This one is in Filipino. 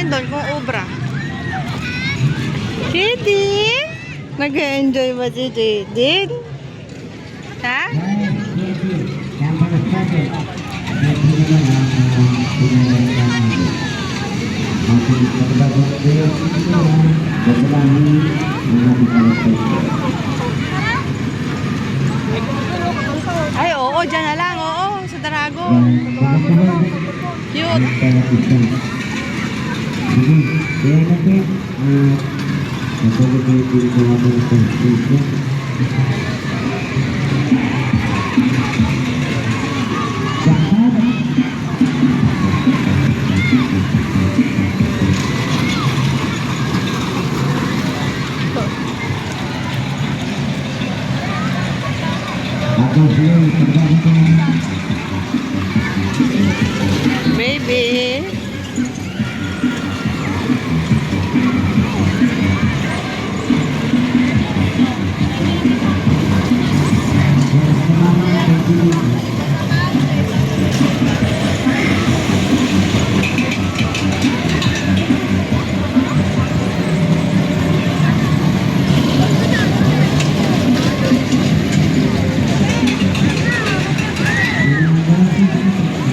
doon kung obra. Jadine? Nag-enjoy ba si Jadine? Ha? Ay, oo, dyan na lang. Oo, sa Dragon. Cute. Baby.